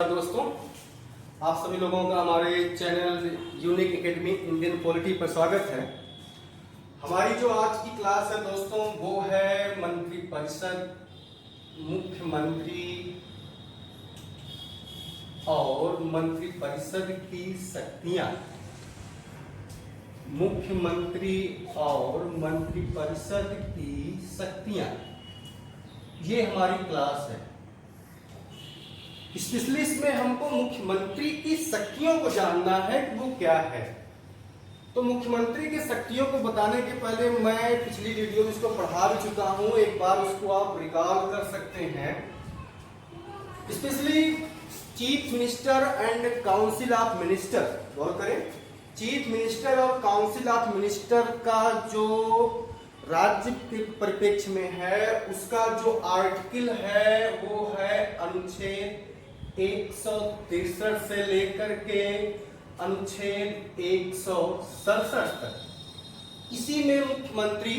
दोस्तों, आप सभी लोगों का हमारे channel unique academy Indian polity पर स्वागत है। हमारी जो आज की क्लास है दोस्तों वो है मंत्रिपरिषद, मुख्यमंत्री और मंत्रिपरिषद की शक्तियां। मुख्यमंत्री और मंत्रिपरिषद की शक्तियां, ये हमारी क्लास है। स्पेशली इसमें हमको मुख्यमंत्री की शक्तियों को जानना है कि वो क्या है। तो मुख्यमंत्री की शक्तियों को बताने के पहले मैं पिछली वीडियो में इसको पढ़ा भी चुका हूं, एक बार उसको आप रिकॉल कर सकते हैं। Specially chief minister and council of minister, गौर करें, चीफ मिनिस्टर और काउंसिल ऑफ मिनिस्टर का जो राज्य के परिप्रेक्ष्य में है उसका जो आर्टिकल है वो है अनुच्छेद 163 से लेकर के अनुच्छेद 167 तक। इसी में मुख्यमंत्री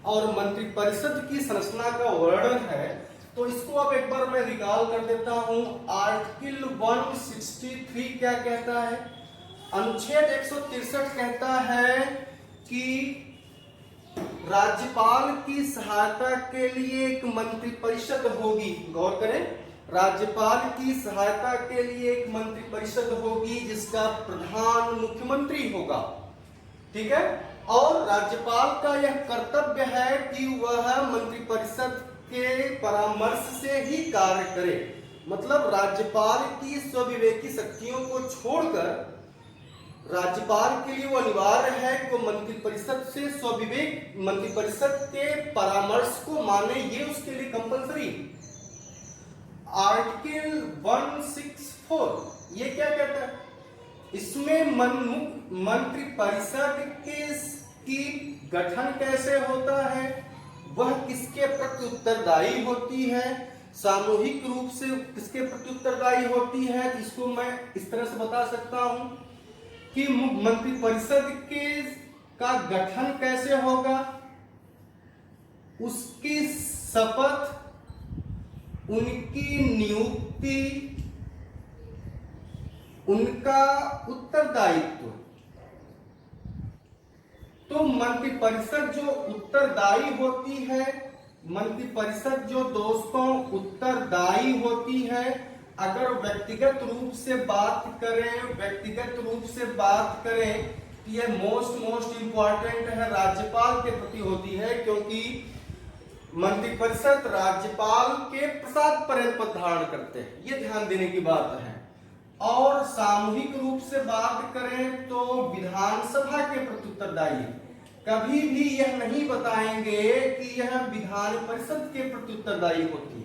और मंत्रिपरिषद की संरचना का वर्णन है। तो इसको अब एक बार मैं रिकॉल कर देता हूं। आर्टिकल 163 क्या कहता है? अनुच्छेद 163 कहता है कि राज्यपाल की सहायता के लिए एक मंत्रिपरिषद होगी। गौर करें, राज्यपाल की सहायता के लिए एक मंत्रिपरिषद होगी जिसका प्रधान मुख्यमंत्री होगा। ठीक है, और राज्यपाल का यह कर्तव्य है कि वह मंत्रिपरिषद के परामर्श से ही कार्य करे। मतलब राज्यपाल की स्वविवेकी शक्तियों को छोड़कर राज्यपाल के लिए वो अनिवार्य है कि वो मंत्रिपरिषद से स्वविवेक, मंत्रिपरिषद के परामर्श को माने, ये उसके लिए कंपलसरी। आर्टिकल 164 ये क्या कहता है? इसमें मंत्रिपरिषद की गठन कैसे होता है, वह किसके प्रति उत्तरदायी होती है, सामूहिक रूप से किसके प्रति उत्तरदायी होती है। इसको मैं इस तरह से बता सकता हूं कि मंत्रिपरिषद का गठन कैसे होगा, उसकी शपथ, उनकी नियुक्ति, उनका उत्तरदायित्व। तो मंत्रिपरिषद जो उत्तरदायी होती है, मंत्रिपरिषद जो दोस्तों उत्तरदायी होती है, अगर व्यक्तिगत रूप से बात करें तो यह मोस्ट इंपॉर्टेंट है, राज्यपाल के प्रति होती है, क्योंकि मंत्रिपरिषद राज्यपाल के प्रसाद पर्यंत पद धारण करते हैं, ये ध्यान देने की बात है। और सामूहिक रूप से बात करें तो विधानसभा के प्रति उत्तरदायी है। कभी भी यह नहीं बताएंगे कि यह विधान परिषद के प्रति उत्तरदायी होती है।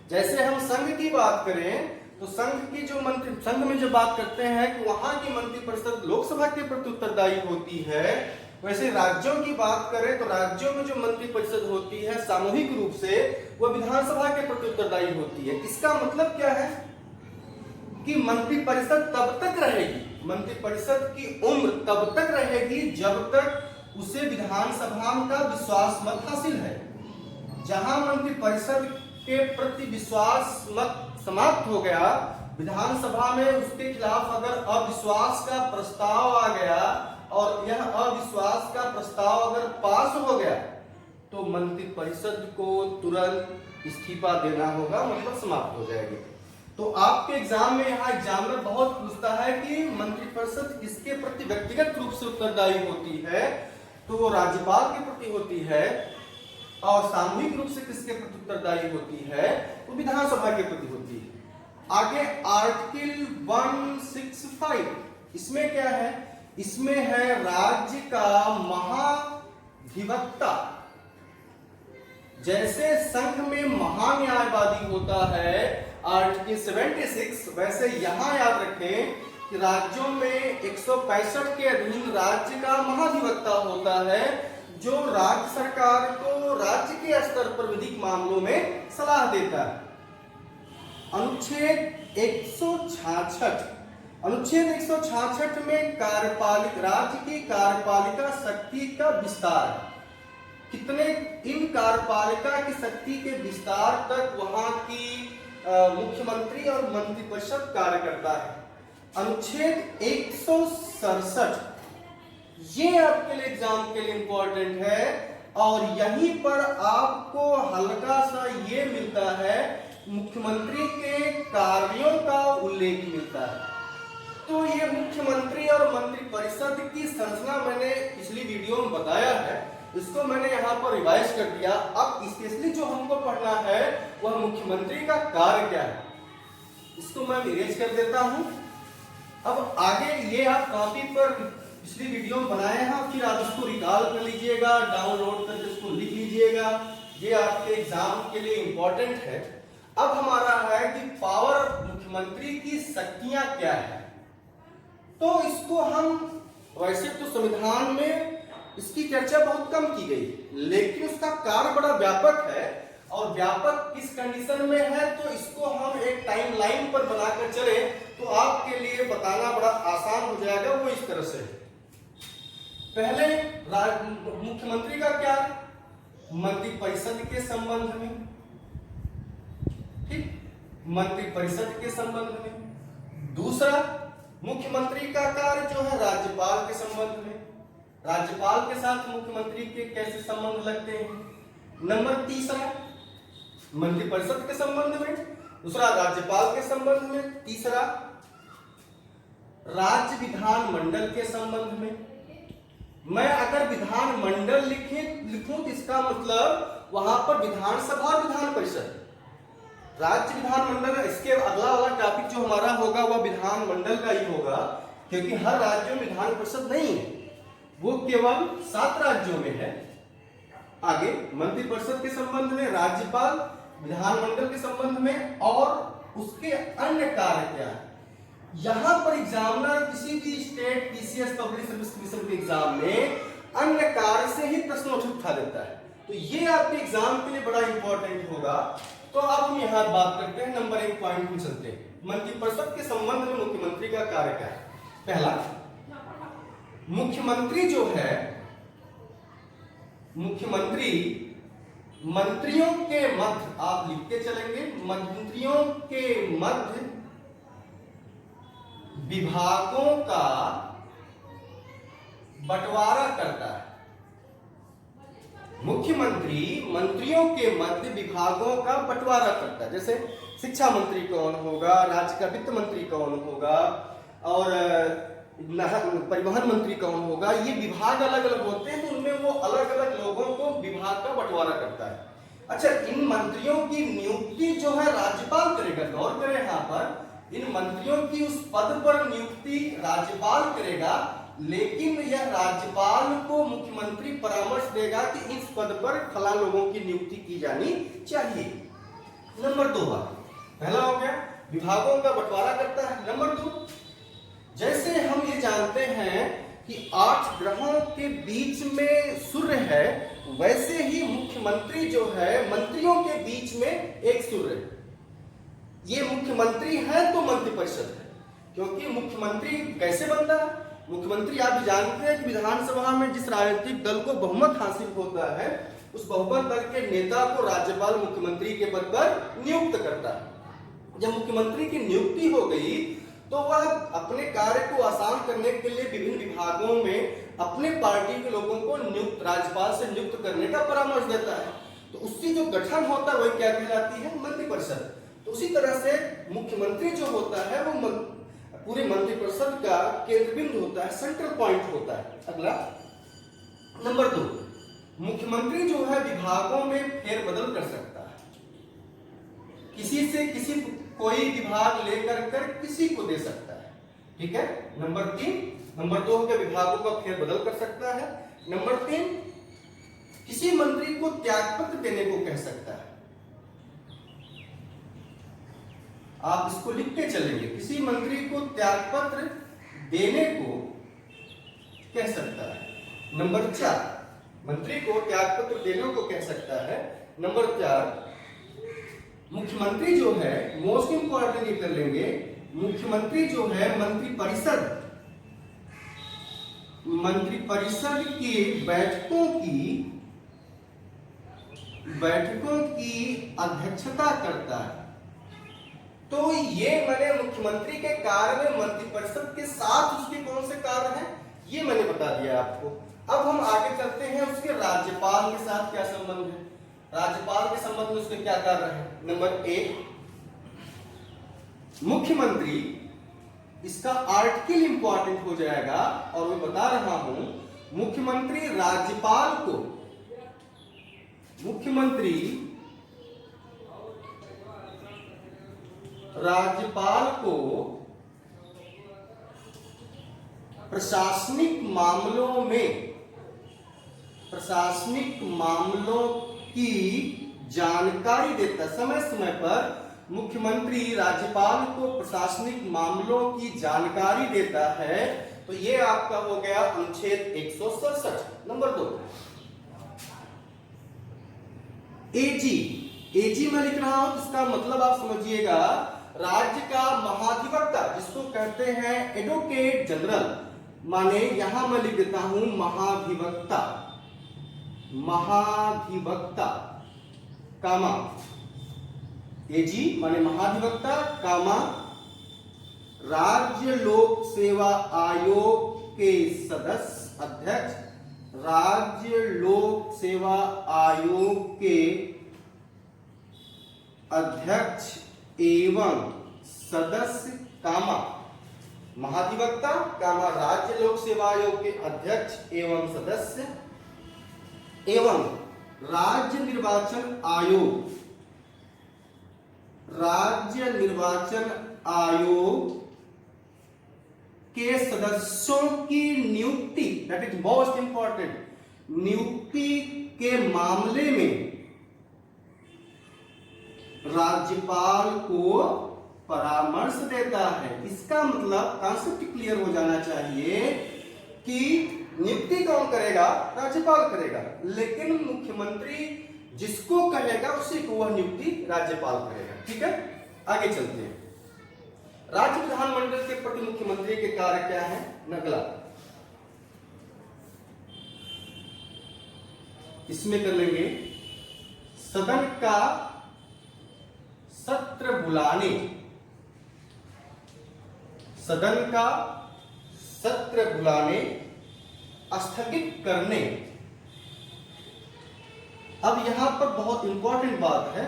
जैसे हम संघ की बात करें तो संघ में जो बात करते हैं कि वहां की मंत्रिपरिषद लोकसभा के प्रति उत्तरदायी होती है, वैसे राज्यों की बात करें तो राज्यों में जो मंत्रिपरिषद होती है सामूहिक रूप से वह विधानसभा के प्रति उत्तरदायी होती है। इसका मतलब क्या है कि मंत्रिपरिषद तब तक रहेगी, मंत्रिपरिषद की उम्र तब तक रहेगी जब तक उसे विधानसभा का विश्वास मत हासिल है। जहां मंत्रिपरिषद के प्रति विश्वास मत समाप्त हो गया, विधानसभा में उसके खिलाफ अगर अविश्वास का प्रस्ताव आ गया और यह अविश्वास का प्रस्ताव अगर पास हो गया तो मंत्रिपरिषद को तुरंत इस्तीफा देना होगा, मतलब समाप्त हो जाएगी। तो आपके एग्जाम में यहाँ एग्जामिनर बहुत पूछता है कि मंत्रिपरिषद किसके प्रति व्यक्तिगत रूप से उत्तरदायी होती है, तो वो राज्यपाल के प्रति होती है, और सामूहिक रूप से किसके प्रति उत्तरदायी होती है, वो विधानसभा के प्रति होती है। आगे आर्टिकल 165, इसमें क्या है? इसमें है राज्य का महाधिवक्ता। जैसे संघ में महान्यायवादी होता है आर्टिकल 76, वैसे यहां याद रखें कि राज्यों में 165 के अधीन राज्य का महाधिवक्ता होता है जो राज्य सरकार को राज्य के स्तर पर विधिक मामलों में सलाह देता है। अनुच्छेद 166 में राज्य की कार्यपालिका शक्ति का विस्तार है। कितने इन कार्यपालिका की शक्ति के विस्तार तक वहां की मुख्यमंत्री और मंत्रिपरिषद कार्य करता है। अनुच्छेद 167 ये आपके लिए एग्जाम के लिए इंपॉर्टेंट है और यहीं पर आपको हल्का सा ये मिलता है, मुख्यमंत्री के कार्यों का उल्लेख मिलता है। तो ये मुख्यमंत्री और मंत्रिपरिषद की संरचना मैंने पिछली वीडियो में बताया है, इसको मैंने यहाँ पर रिवाइज कर दिया। अब स्पेशली जो हमको पढ़ना है वह मुख्यमंत्री का कार्य क्या है, इसको मैं इरेज कर देता हूँ। अब आगे ये आप कॉपी पर पिछली वीडियो में बनाए हैं, फिर आप इसको रिकॉल कर लीजिएगा, डाउनलोड करके इसको लिख लीजिएगा, ये आपके एग्जाम के लिए इंपॉर्टेंट है। अब हमारा है कि पावर, मुख्यमंत्री की शक्तियां क्या है। तो इसको हम वैसे तो संविधान में इसकी चर्चा बहुत कम की गई, लेकिन उसका कार्य बड़ा व्यापक है और व्यापक किस कंडीशन में है, तो इसको हम एक टाइमलाइन पर बनाकर चले तो आपके लिए बताना बड़ा आसान हो जाएगा। वो इस तरह से, पहले मुख्यमंत्री का क्या, मंत्रिपरिषद के संबंध में, ठीक, मंत्रिपरिषद के संबंध में। दूसरा, मुख्यमंत्री का कार्य जो है राज्यपाल के संबंध में, राज्यपाल के साथ मुख्यमंत्री के कैसे संबंध लगते हैं। नंबर तीसरा, मंत्रिपरिषद के संबंध में, दूसरा राज्यपाल के संबंध में, तीसरा राज्य विधानमंडल के संबंध में। मैं अगर विधानमंडल लिखूं तो इसका मतलब वहां पर विधानसभा और विधान परिषद, राज्य विधानमंडल। इसके अगला वाला टॉपिक जो हमारा होगा वह विधानमंडल का ही होगा, क्योंकि हर राज्यों में विधान परिषद नहीं है, वो केवल 7 राज्यों में है। आगे मंत्रिपरिषद के संबंध में, राज्यपाल, विधानमंडल के संबंध में और उसके अन्य कार्य क्या है। यहां पर एग्जामिनर किसी भी state PCS public service commission के एग्जाम में अन्य कार्य से ही प्रश्न उठा देता है, तो ये आपके एग्जाम के लिए बड़ा इंपॉर्टेंट होगा। तो अब हम यहाँ बात करते हैं, नंबर 1 पॉइंट में चलते हैं। मंत्रिपरिषद के संबंध में मुख्यमंत्री का कार्य क्या है। पहला, मुख्यमंत्री जो है, मुख्यमंत्री मंत्रियों के मध्य, आप लिखते चलेंगे, मंत्रियों के मध्य विभागों का बंटवारा करता है। मुख्यमंत्री मंत्रियों के मध्य विभागों का बंटवारा करता है। जैसे शिक्षा मंत्री कौन होगा, राज्य का वित्त मंत्री कौन होगा और परिवहन मंत्री कौन होगा, ये विभाग अलग अलग होते हैं, तो उनमें वो अलग अलग लोगों को विभाग का बंटवारा करता है। अच्छा, इन मंत्रियों की नियुक्ति जो है राज्यपाल करेगा। गौर करें यहाँ पर, इन मंत्रियों की उस पद पर नियुक्ति राज्यपाल करेगा, लेकिन यह राज्यपाल को मुख्यमंत्री परामर्श देगा कि इस पद पर फला लोगों की नियुक्ति की जानी चाहिए। नंबर 2, पहला हो गया विभागों का बंटवारा करता है। नंबर 2, जैसे हम ये जानते हैं कि 8 ग्रहों के बीच में सूर्य है, वैसे ही मुख्यमंत्री जो है मंत्रियों के बीच में एक सूर्य है। ये मुख्यमंत्री है तो मंत्रिपरिषद है, क्योंकि मुख्यमंत्री कैसे बनता है। मुख्यमंत्री आप जानते हैं कि विधानसभा में जिस राजनीतिक दल को बहुमत हासिल होता है, उस बहुमत दल के नेता को राज्यपाल मुख्यमंत्री के पद पर नियुक्त करता है। जब मुख्यमंत्री की नियुक्ति हो गई तो वह अपने कार्य को आसान करने के लिए विभिन्न विभागों में अपने पार्टी के लोगों को नियुक्त, राज्यपाल से नियुक्त करने का परामर्श देता है। तो उसकी जो गठन होता है वही क्या कहलाती है, मंत्रिपरिषद। तो उसी तरह से मुख्यमंत्री जो होता है वो पूरे मंत्रिपरिषद का केंद्र बिंदु होता है, सेंट्रल पॉइंट होता है। अगला नंबर 2, मुख्यमंत्री जो है विभागों में फेरबदल कर सकता है, किसी से किसी कोई विभाग लेकर कर किसी को दे सकता है, ठीक है। नंबर 2 के विभागों का फेरबदल कर सकता है। नंबर 3, किसी मंत्री को त्यागपत्र देने को कह सकता है। आप इसको लिख के चलेंगे, किसी मंत्री को त्यागपत्र देने को कह सकता है। नंबर 4, मंत्री को त्यागपत्र देने को कह सकता है। नंबर 4, मुख्यमंत्री जो है, मोस्ट इंपॉर्टेंट ये कर लेंगे, मुख्यमंत्री जो है मंत्रिपरिषद की बैठकों की अध्यक्षता करता है। तो ये मैंने मुख्यमंत्री के कार्य में मंत्रिपरिषद के साथ उसके कौन से कार्य हैं ये मैंने बता दिया आपको। अब हम आगे चलते हैं उसके राज्यपाल के साथ क्या संबंध है, राज्यपाल के संबंध में उसके क्या कार्य है। नंबर एक, मुख्यमंत्री, इसका आर्टिकल इंपॉर्टेंट हो जाएगा और मैं बता रहा हूं, मुख्यमंत्री राज्यपाल को, मुख्यमंत्री राज्यपाल को प्रशासनिक मामलों में, प्रशासनिक मामलों की जानकारी देता, समय समय पर मुख्यमंत्री राज्यपाल को प्रशासनिक मामलों की जानकारी देता है। तो ये आपका हो गया अनुच्छेद 167। नंबर 2, एजी, एजी मैं लिख रहा हूं, इसका मतलब आप समझिएगा राज्य का महाधिवक्ता, जिसको कहते हैं एडवोकेट जनरल, माने यहां मैं लिख देता हूं महाधिवक्ता, महाधिवक्ता कामा, एजी माने महाधिवक्ता कामा राज्य लोक सेवा आयोग के सदस्य अध्यक्ष, राज्य लोक सेवा आयोग के अध्यक्ष एवं सदस्य कामा, महाधिवक्ता कामा राज्य लोक सेवा आयोग के अध्यक्ष एवं सदस्य एवं राज्य निर्वाचन आयोग, राज्य निर्वाचन आयोग के सदस्यों की नियुक्ति, दैट इज मोस्ट इंपॉर्टेंट, नियुक्ति के मामले में राज्यपाल को परामर्श देता है। इसका मतलब कॉन्सेप्ट क्लियर हो जाना चाहिए कि नियुक्ति कौन करेगा, राज्यपाल करेगा, लेकिन मुख्यमंत्री जिसको कहेगा उसी को वह नियुक्ति राज्यपाल करेगा। ठीक है, आगे चलते हैं। राज्य विधानमंडल के प्रति मुख्यमंत्री के कार्य क्या है। अगला इसमें कर लेंगे सदन का सत्र बुलाने, सदन का सत्र बुलाने, स्थगित करने। अब यहां पर बहुत इंपॉर्टेंट बात है,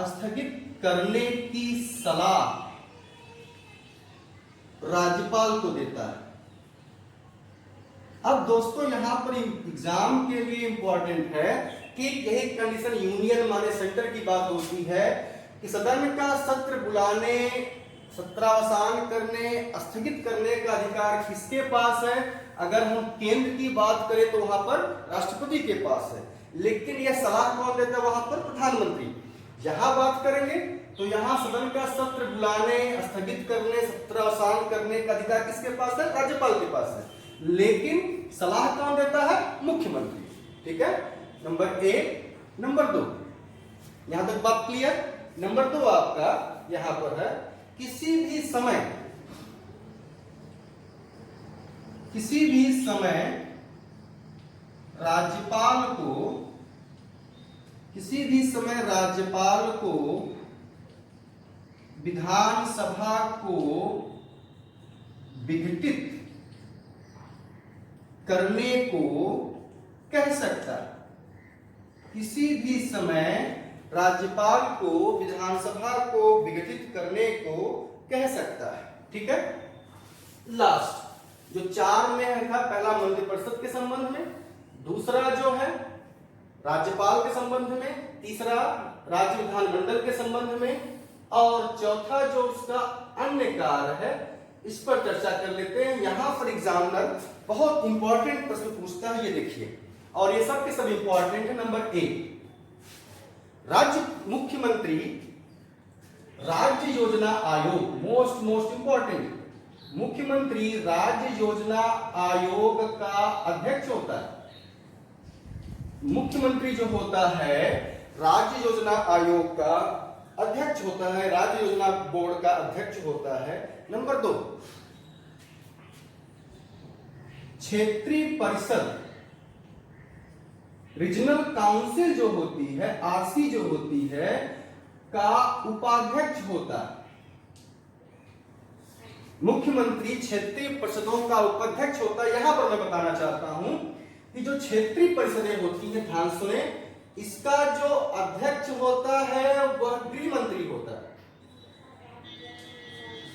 स्थगित करने की सलाह राज्यपाल को देता है। अब दोस्तों यहां पर एग्जाम के लिए इंपॉर्टेंट है कि यही कंडीशन यूनियन माने सेंटर की बात होती है कि सदन का सत्र बुलाने, सत्रावसान करने, स्थगित करने का अधिकार किसके पास है। अगर हम केंद्र की बात करें तो वहां पर राष्ट्रपति के पास है, लेकिन यह सलाह कौन देता है, वहां पर प्रधानमंत्री। यहां बात करेंगे तो यहां सदन का सत्र बुलाने, स्थगित करने, सत्रावसान करने का अधिकार किसके पास है, राज्यपाल के पास है, लेकिन सलाह कौन देता है, मुख्यमंत्री। ठीक है, नंबर एक। नंबर 2, यहां तक बात क्लियर। नंबर 2 आपका यहां पर है किसी भी समय, किसी भी समय राज्यपाल को, किसी भी समय राज्यपाल को विधानसभा को विघटित करने को कह सकता है। किसी भी समय राज्यपाल को विधानसभा को विघटित करने को कह सकता है। ठीक है, लास्ट जो 4 में है था, पहला मंत्रिपरिषद के संबंध में, दूसरा जो है राज्यपाल के संबंध में, तीसरा राज्य विधानमंडल के संबंध में, और चौथा जो उसका अन्य कार्य है, इस पर चर्चा कर लेते हैं। यहां पर एग्जामिनर बहुत इंपॉर्टेंट प्रश्न पूछता है, ये देखिए, और ये सब के सब इंपॉर्टेंट है। नंबर 1, राज्य मुख्यमंत्री राज्य योजना आयोग, मोस्ट इंपॉर्टेंट, मुख्यमंत्री राज्य योजना आयोग का अध्यक्ष होता है। मुख्यमंत्री जो होता है राज्य योजना आयोग का अध्यक्ष होता है, राज्य योजना बोर्ड का अध्यक्ष होता है। नंबर 2, क्षेत्रीय परिषद, रीजनल काउंसिल जो होती है, आरसी जो होती है, का उपाध्यक्ष होता है। मुख्यमंत्री क्षेत्रीय परिषदों का उपाध्यक्ष होता है। यहां पर मैं बताना चाहता हूं कि जो क्षेत्रीय परिषदें होती हैं, ध्यान सुने, इसका जो अध्यक्ष होता है वह गृह मंत्री होता है।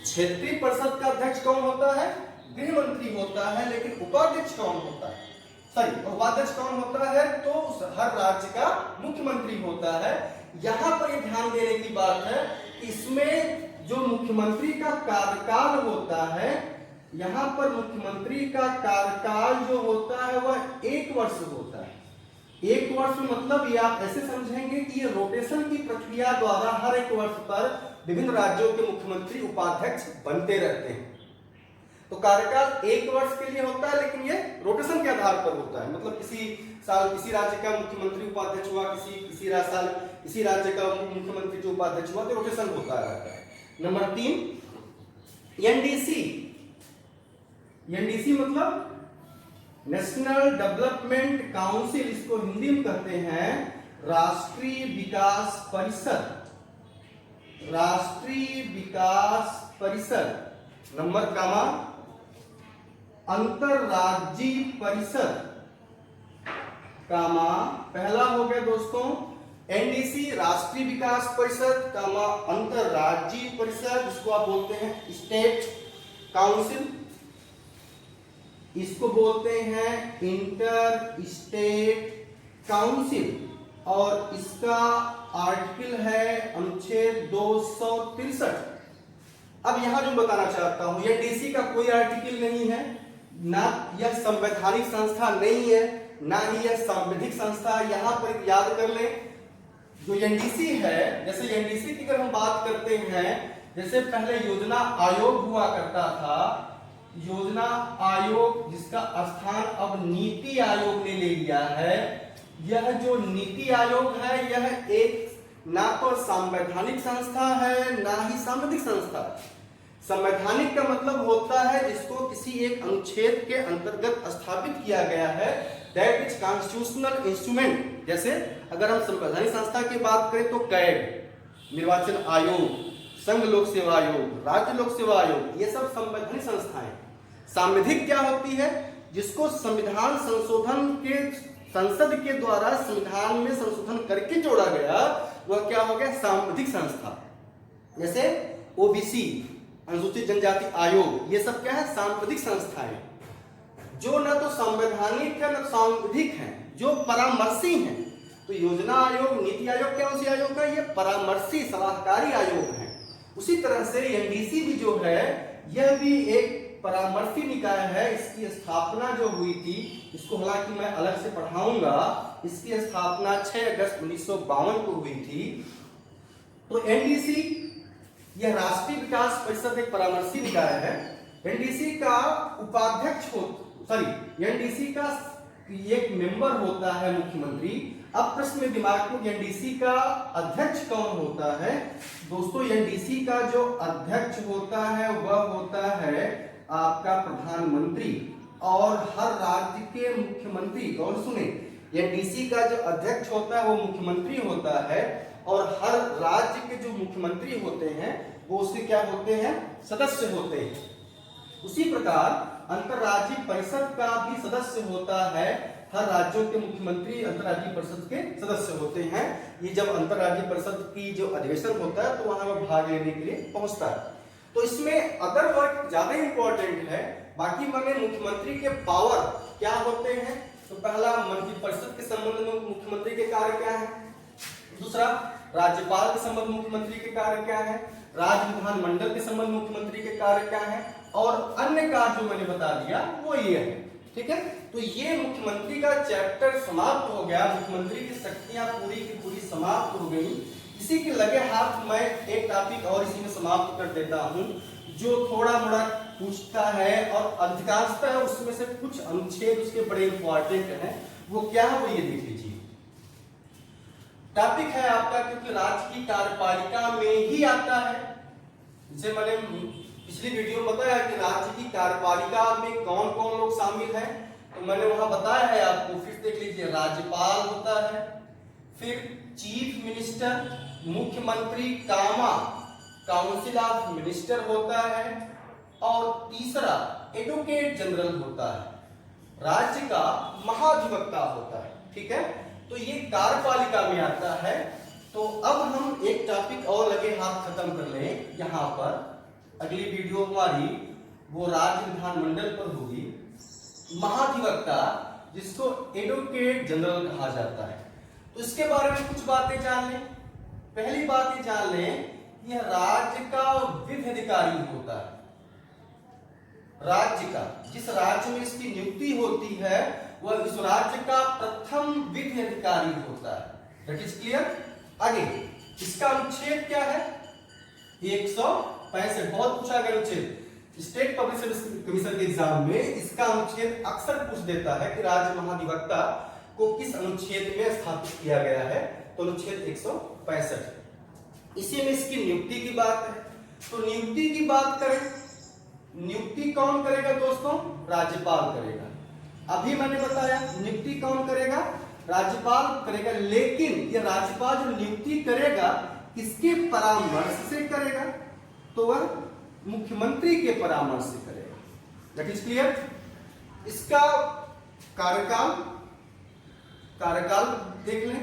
क्षेत्रीय परिषद का अध्यक्ष कौन होता है? गृह मंत्री होता है। लेकिन उपाध्यक्ष कौन होता है? उपाध्यक्ष कौन होता है? तो हर राज्य का मुख्यमंत्री होता है। यहां पर यह ध्यान देने की बात है कि इसमें जो मुख्यमंत्री का कार्यकाल होता है, यहां पर मुख्यमंत्री का कार्यकाल जो होता है वह 1 वर्ष होता है। 1 वर्ष मतलब ये आप ऐसे समझेंगे कि ये रोटेशन की प्रक्रिया द्वारा हर 1 वर्ष पर विभिन्न राज्यों के मुख्यमंत्री उपाध्यक्ष बनते रहते हैं। तो कार्यकाल 1 वर्ष के लिए होता है, लेकिन ये रोटेशन के आधार पर होता है। मतलब किसी साल किसी राज्य का मुख्यमंत्री उपाध्यक्ष हुआ, किसी साल किसी राज्य का मुख्यमंत्री जो उपाध्यक्ष हुआ, तो रोटेशन होता रहता है। Number 3, NDC. एनडीसी मतलब नेशनल डेवलपमेंट काउंसिल, इसको हिंदी में कहते हैं राष्ट्रीय विकास परिषद। राष्ट्रीय विकास परिषद। नंबर कामा अंतरराज्यीय परिषद कामा, पहला हो गया दोस्तों एनडीसी राष्ट्रीय विकास परिषद कामा अंतरराज्यीय परिषद, इसको आप बोलते हैं स्टेट काउंसिल, इसको बोलते हैं इंटर स्टेट काउंसिल, और इसका आर्टिकल है अनुच्छेद 263। अब यहां जो बताना चाहता हूं, एनडीसी का कोई आर्टिकल नहीं है, ना यह संवैधानिक संस्था नहीं है, ना ही यह सांविधिक संस्था है। यहां पर याद कर लें, जो एनडीसी है, जैसे एनडीसी की अगर हम बात करते हैं, जैसे पहले योजना आयोग हुआ करता था, योजना आयोग जिसका स्थान अब नीति आयोग ने ले लिया है। यह जो नीति आयोग है, यह एक ना तो संवैधानिक संस्था है, ना ही सांविधिक संस्था। संवैधानिक का मतलब होता है जिसको किसी एक अनुच्छेद के अंतर्गत स्थापित किया गया है, दैट इज कॉन्स्टिट्यूशनल इंस्ट्रूमेंट। जैसे अगर हम संवैधानिक संस्था की बात करें तो कैग, निर्वाचन आयोग, संघ लोक सेवा आयोग, राज्य लोक सेवा आयोग, ये सब संवैधानिक संस्थाएं। सांविधिक क्या होती है? जिसको संविधान संशोधन के संसद के द्वारा संविधान में संशोधन करके जोड़ा गया, वह क्या हो गया? सांविधिक संस्था। जैसे ओबीसी, अनुसूचित जनजाति आयोग, ये सब क्या है? सांविधिक संस्थाएं, जो न तो संवैधानिक है न सांविधिक है, जो परामर्शी हैं। तो योजना आयोग, नीति आयोग क्या उसी आयोग का? ये परामर्शी सलाहकारी आयोग है। उसी तरह से एनडीसी भी जो है, यह भी एक परामर्शी निकाय है। इसकी स्थापना जो हुई थी, इसको हालांकि मैं अलग से पढ़ाऊंगा, इसकी स्थापना 6 अगस्त 1952 को हुई थी। तो एनडीसी यह राष्ट्रीय विकास परिषद एक परामर्शी निकाय है। एनडीसी का उपाध्यक्ष एनडीसी का एक मेंबर होता है मुख्यमंत्री। अब प्रश्न में दिमाग में, एनडीसी का अध्यक्ष कौन होता है? दोस्तों, एनडीसी का जो अध्यक्ष होता है वह होता है आपका प्रधानमंत्री, और हर राज्य के मुख्यमंत्री, और सुने, एनडीसी का जो अध्यक्ष होता है वो मुख्यमंत्री होता है, और हर राज्य के जो मुख्यमंत्री होते हैं वो उसके क्या होते हैं? सदस्य होते हैं। उसी प्रकार अंतरराज्यीय परिषद का भी सदस्य होता है। हर राज्यों के मुख्यमंत्री अंतरराज्यीय परिषद के सदस्य होते हैं। ये जब अंतरराज्यीय परिषद की जो अधिवेशन होता है तो वहां वो भाग लेने के लिए पहुंचता है। तो इसमें अदर वर्ड ज्यादा इंपॉर्टेंट है। बाकी माने मुख्यमंत्री के पावर क्या होते हैं? तो पहला, मंत्रिपरिषद के संबंध में मुख्यमंत्री के कार्य क्या है? दूसरा, राज्यपाल के संबंध में मुख्यमंत्री के कार्य क्या है? राज्य विधानमंडल के संबंध में मुख्यमंत्री के कार्य क्या है? और अन्य कार्य जो मैंने बता दिया वो ये है। ठीक है, तो ये मुख्यमंत्री का चैप्टर समाप्त हो गया। मुख्यमंत्री की शक्तियां पूरी की पूरी समाप्त हो गई। इसी के लगे हाथ मैं एक टॉपिक और इसी में समाप्त कर देता हूं, जो थोड़ा मोड़ा पूछता है और अधिकांशतः उसमें से कुछ अनुच्छेद उसके बड़े इंपॉर्टेंट हैं। वो क्या है, वो ये देख लीजिए। टॉपिक है आपका, क्योंकि राज्य की कार्यपालिका में ही आता है। जैसे मैंने पिछली वीडियो में बताया कि राज्य की कार्यपालिका में कौन कौन लोग शामिल हैं, तो मैंने वहां बताया है आपको, फिर देख लीजिए। राज्यपाल होता है, फिर चीफ मिनिस्टर, मुख्यमंत्री कामा काउंसिल ऑफ मिनिस्टर होता है, और तीसरा एडवोकेट जनरल होता है, राज्य का महाधिवक्ता होता है। ठीक है, तो ये कार्यपालिका में आता है। तो अब हम एक टॉपिक और लगे हाथ खत्म कर लें यहाँ पर। अगली वीडियो हमारी वो राज्य विधानमंडल पर होगी, महाधिवक्ता जिसको एडवोकेट जनरल कहा जाता है। तो इसके बारे में कुछ बातें जान लें। पहली बात ये जान लें, यह राज्य का विधि अधिकारी होता है। राज्य का, जिस राज्य में इसकी नियुक्ति होती है वह इस राज्य का प्रथम विधि अधिकारी होता है। That is clear. आगे इसका अनुच्छेद क्या है? 165। बहुत पूछा गया अनुच्छेद स्टेट पब्लिक सर्विस कमीशन के एग्जाम में। इसका अनुच्छेद अक्सर पूछ देता है कि राज्य महाधिवक्ता को किस अनुच्छेद में स्थापित किया गया है। तो अनुच्छेद 165। इसी में इसकी नियुक्ति की बात है। तो नियुक्ति की बात करें, नियुक्ति कौन करेगा दोस्तों? राज्यपाल करेगा। अभी मैंने बताया नियुक्ति कौन करेगा? राज्यपाल करेगा। लेकिन ये राज्यपाल जो नियुक्ति करेगा किसके परामर्श से करेगा? तो वह मुख्यमंत्री के परामर्श से करेगा। That is clear. इसका कार्यकाल देख लें।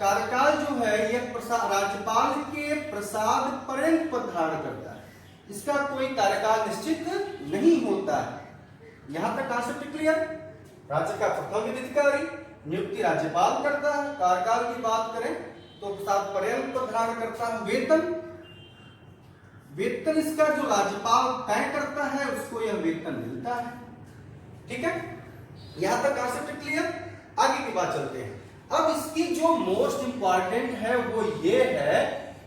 कार्यकाल जो है यह राज्यपाल के प्रसाद पर्यंत पद धारण करता है। इसका कोई कार्यकाल निश्चित नहीं होता है। यहां तक कॉन्सेप्ट क्लियर। राज्य का प्रथम विधि अधिकारी, नियुक्ति राज्यपाल करता है। कार्यकाल की बात करें तो प्रसाद पर्यंत पद धारण करता है। वेतन इसका जो राज्यपाल तय करता है उसको यह वेतन मिलता है। ठीक है, यहां तक कॉन्सेप्ट क्लियर। आगे की बात चलते हैं। अब इसकी जो मोस्ट इंपॉर्टेंट है वो ये है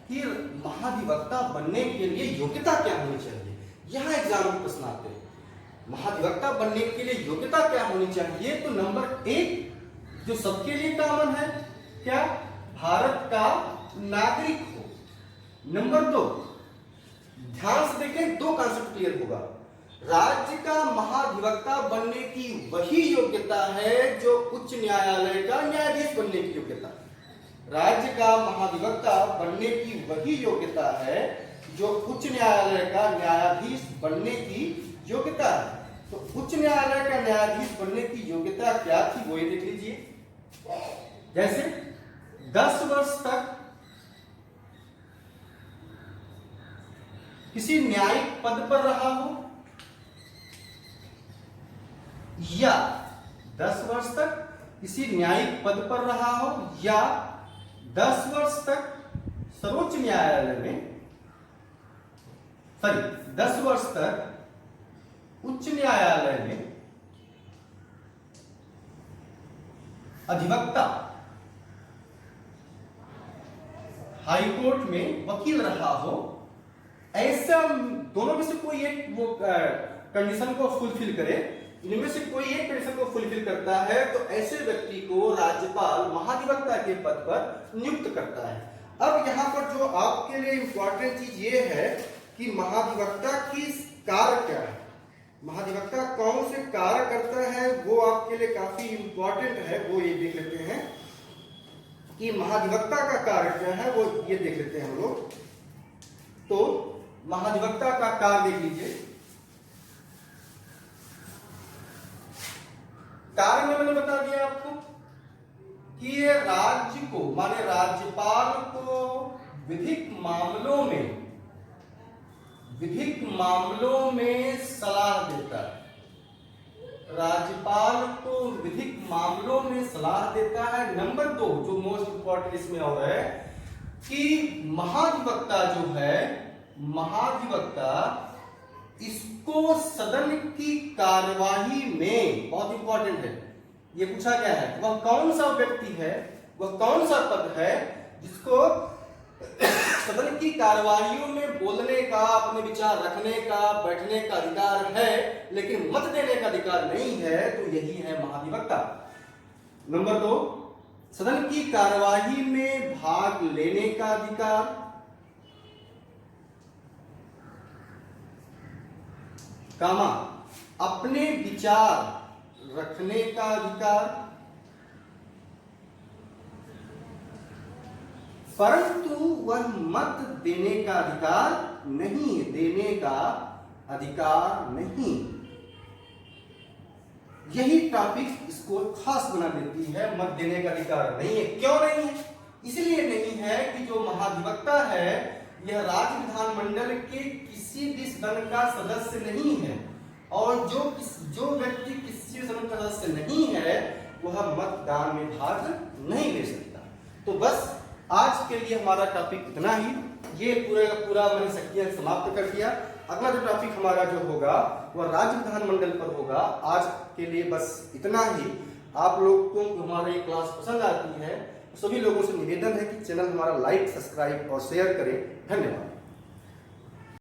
कि महाधिवक्ता बनने के लिए योग्यता क्या होनी चाहिए। यहां एग्जाम में प्रश्न आते हैं, महाधिवक्ता बनने के लिए योग्यता क्या होनी चाहिए। तो नंबर 1 जो सबके लिए कॉमन है, क्या? भारत का नागरिक हो। नंबर 2, ध्यान से देखें, 2 कॉन्सेप्ट क्लियर होगा। राज्य का महाधिवक्ता बनने की वही योग्यता है जो उच्च न्यायालय का न्यायाधीश बनने की योग्यता है। राज्य का महाधिवक्ता बनने की वही योग्यता है जो उच्च न्यायालय का न्यायाधीश बनने की योग्यता है। तो उच्च न्यायालय का न्यायाधीश बनने की योग्यता क्या थी वो ये देख लीजिए। जैसे 10 वर्ष तक किसी न्यायिक पद पर रहा हो, या 10 वर्ष तक किसी न्यायिक पद पर रहा हो, या 10 वर्ष तक सर्वोच्च न्यायालय में 10 वर्ष तक उच्च न्यायालय में अधिवक्ता, हाईकोर्ट में वकील रहा हो। ऐसा दोनों में से कोई एक वो कंडीशन को फुलफिल करे, इनमें से कोई एक कंडीशन को फुलफिल करता है तो ऐसे व्यक्ति को राज्यपाल महाधिवक्ता के पद पर नियुक्त करता है। अब यहाँ पर जो आपके लिए इंपॉर्टेंट चीज ये है कि महाधिवक्ता की कार्य क्या है, महाधिवक्ता कौन से कार्य करता है, वो आपके लिए काफी इंपॉर्टेंट है। वो ये देख लेते हैं कि महाधिवक्ता का कार्य क्या है, वो ये देख लेते हैं हम लोग। तो महाधिवक्ता का कार्य देख लीजिए। कार्य में मैंने बता दिया आपको कि ये राज्य को माने राज्यपाल को विधिक मामलों में सलाह देता है। राज्यपाल को विधिक मामलों में सलाह देता है। नंबर 2 जो मोस्ट इंपॉर्टेंट इसमें और है कि महाधिवक्ता जो है, महाधिवक्ता इसको सदन की कार्यवाही में, बहुत इंपॉर्टेंट है, ये पूछा गया है वह कौन सा व्यक्ति है, वह कौन सा पद है जिसको सदन की कार्यवाहियों में बोलने का, अपने विचार रखने का, बैठने का अधिकार है लेकिन मत देने का अधिकार नहीं है। तो यही है महाधिवक्ता। नंबर 2 सदन की कार्यवाही में भाग लेने का अधिकार, कामा अपने विचार रखने का अधिकार, परंतु वह मत देने का अधिकार नहीं, देने का अधिकार नहीं। यही टॉपिक इसको खास बना देती है, मत देने का अधिकार नहीं है। क्यों नहीं है? इसलिए नहीं है कि जो महाधिवक्ता है यह राज्य विधानमंडल के किसी भी सदन का सदस्य नहीं है, और जो व्यक्ति किसी भी सदन का सदस्य नहीं है वह मतदान में भाग नहीं ले सकता। तो बस आज के लिए हमारा टॉपिक इतना ही। ये पूरा का पूरा मैंने शक्तियां समाप्त कर दिया। अगला जो टॉपिक हमारा जो होगा वह राज्य विधानमंडल पर होगा। आज के लिए बस इतना ही। आप लोग को हमारा ये क्लास पसंद आती है, सभी लोगों से निवेदन है कि चैनल हमारा लाइक, सब्सक्राइब और शेयर करें। धन्यवाद।